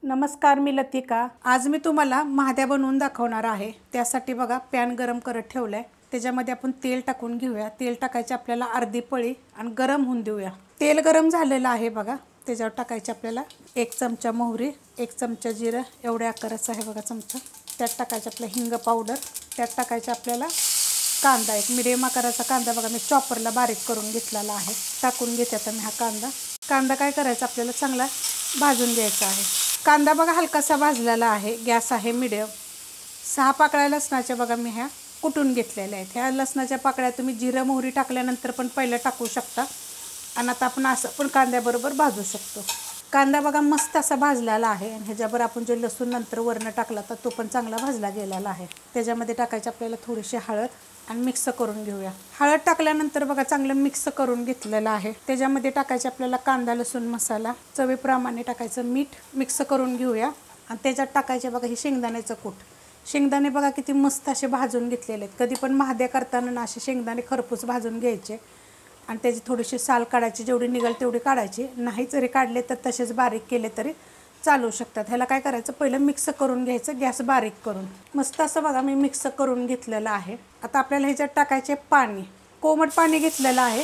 नमस्कार, मी लतिका। आज मी तुम्हाला महाद्या बनवून दाखवणार आहे। त्यासाठी बघा पॅन गरम करत ठेवलाय। त्याच्यामध्ये आपण तेल टाकून घेऊया। तेल टाकायचे आपल्याला अर्धी पळी आणि गरम होऊन देऊया। तेल गरम झालेलं आहे बघा। त्याच्यावर टाकायचे आपल्याला 1 चमचा मोहरी, 1 चमचा जिरं, एवढ्या आकाराचा आहे बघा चमचा। त्यात टाकायचे आपला हिंग पावडर, त्यात टाकायचे आपल्याला कांदा, एक मीडियम आकाराचा कांदा बघा मी चॉपरला बारीक करून घेतलेला आहे। टाकून घेते आता मी हा कांदा काय करायचा आपल्याला चांगला भाजून घ्यायचा आहे। कांदा बघा हलकासा भाजलेला आहे। गॅस आहे मीडियम। 6 पाकळ्या लसणाच्या बघा मी ह्या कुटून घेतलेल्या आहेत। ह्या लसणाच्या पाकळ्या तुम्ही जिरं मोहरी टाकल्यानंतर पण पहिलं टाकू शकता आणि आता आपण असं पण कांद्याबरोबर भाजू शकतो। कांदा बघा मस्त असा भाजलेला आहे आणि ह्याच्यावर आपण जे लसूण नंतर वरण टाकला तर तो पण चांगला भाजला गेलेला आहे। त्याच्यामध्ये टाकायची आपल्याला थोडीशी हळद आणि मिक्स करून घेऊया। हळद टाकल्यानंतर बघा चांगलं मिक्स करून घेतलेलं आहे। त्याच्यामध्ये टाकायचे आपल्याला कांदा लसूण मसाला, चवीप्रमाणे टाकायचं मीठ, मिक्स करून घेऊया आणि त्याच्यात टाकायचे बघा हे शेंगदाण्याचं कूट। शेंगदाणे बघा किती मस्त असे भाजून घेतलेले आहेत। कधी पण महाद्या करताना ना असे शेंगदाणे खरपूस भाजून घ्यायचे आणि त्याची थोडीशी साल काढायची, जेवढी निघेल तेवढी काढायची। नाही जरी काढले तर तसेच बारीक केले तरी चालू शकतात। ह्याला काय करायचं पहिलं मिक्स करून घ्यायचं गॅस बारीक करून। मस्त असं बघा मी मिक्स करून घेतलेलं आहे। आता आपल्याला ह्याच्यात टाकायचे पाणी, कोमट पाणी घेतलेलं आहे।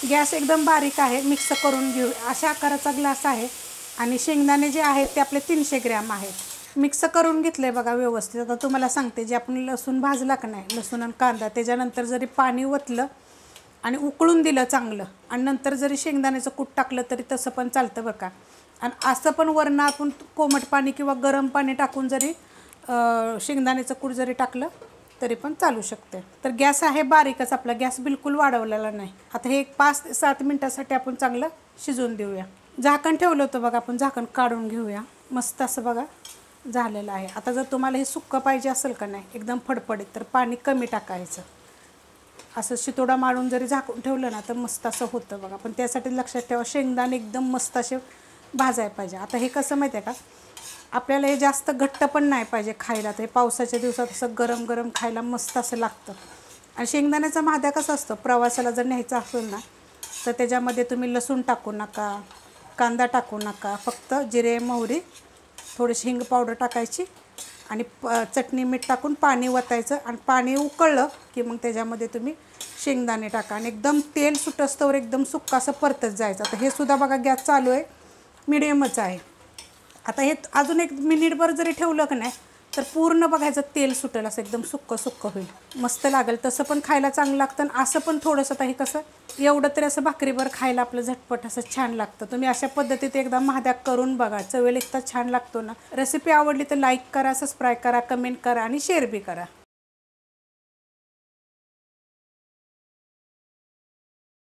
गॅस एकदम बारीक आहे। मिक्स करून घेऊ। अशा आकाराचा ग्लास आहे आणि शेंगदाणे जे आहेत ते आपले 300 ग्रॅम आहेत। मिक्स करून घेतले बघा व्यवस्थित। आता तुम्हाला सांगते जे आपण लसूण भाजला का नाही, लसूण आणि कांदा, त्याच्यानंतर जरी पाणी ओतलं आणि उकळून दिलं चांगलं आणि नंतर जरी शेंगदाण्याचं कूट टाकलं तरी तसं पण चालतं बरं का। आणि असं पण वरण आपण कोमट पाणी किंवा गरम पाणी टाकून जरी शेंगदाण्याचं कूट जरी टाकलं तरी पण चालू शकते। तर गॅस आहे बारीकच आपला, गॅस बिलकुल वाढवलेला नाही। आता हे 5 ते 7 मिनिटासाठी आपण चांगलं शिजवून देऊया। झाकण ठेवलं होतं बघा, आपण झाकण काढून घेऊया। मस्त असं बघा झालेलं आहे। आता जर तुम्हाला हे सुक्कं पाहिजे असेल का नाही एकदम फडफडीत तर पाणी कमी टाकायचं। असं शितोडा मारून जरी झाकून ठेवलं ना तर मस्त असं होतं बघा। पण त्यासाठी लक्षात ठेवा शेंगदाणे एकदम मस्त असे भाजायला पाहिजे। आता हे कसं माहिती आहे का, आपल्याला हे जास्त घट्ट पण नाही पाहिजे खायला। तर पावसाच्या दिवसात असं गरम गरम खायला मस्त असं लागतं। आणि शेंगदाण्याचा महाद्या कसं असतं, प्रवासाला जर न्यायचं असेल ना तर त्याच्यामध्ये तुम्ही लसूण टाकू नका, कांदा टाकू नका, फक्त जिरे मोहरी, थोडीशी हिंग पावडर टाकायची आणि चटणी मीठ टाकून पाणी ओतायचं आणि पाणी उकळलं की मग त्याच्यामध्ये तुम्ही शेंगदाणे टाका आणि एकदम तेल सुटस्तवर एकदम सुक्का असं परतत जायचं। आता हे सुद्धा बघा गॅस चालू आहे, मिडियमच आहे। आता हे अजून 1 मिनिटभर जरी ठेवलं का नाही तर पूर्ण बघायचं तेल सुटेल, असं एकदम सुक्कं होईल, मस्त लागेल। तसं पण खायला चांगलं लागतं आणि असं पण थोडंसं आता हे कसं एवढं तरी असं भाकरीभर खायला आपलं झटपट असं छान लागतं। तुम्ही अशा पद्धतीत एकदा महाद्या करून बघा, चवेल इतका छान लागतो ना। रेसिपी आवडली तर लाईक करा, सबस्क्राईब करा, कमेंट करा आणि शेअर बी करा।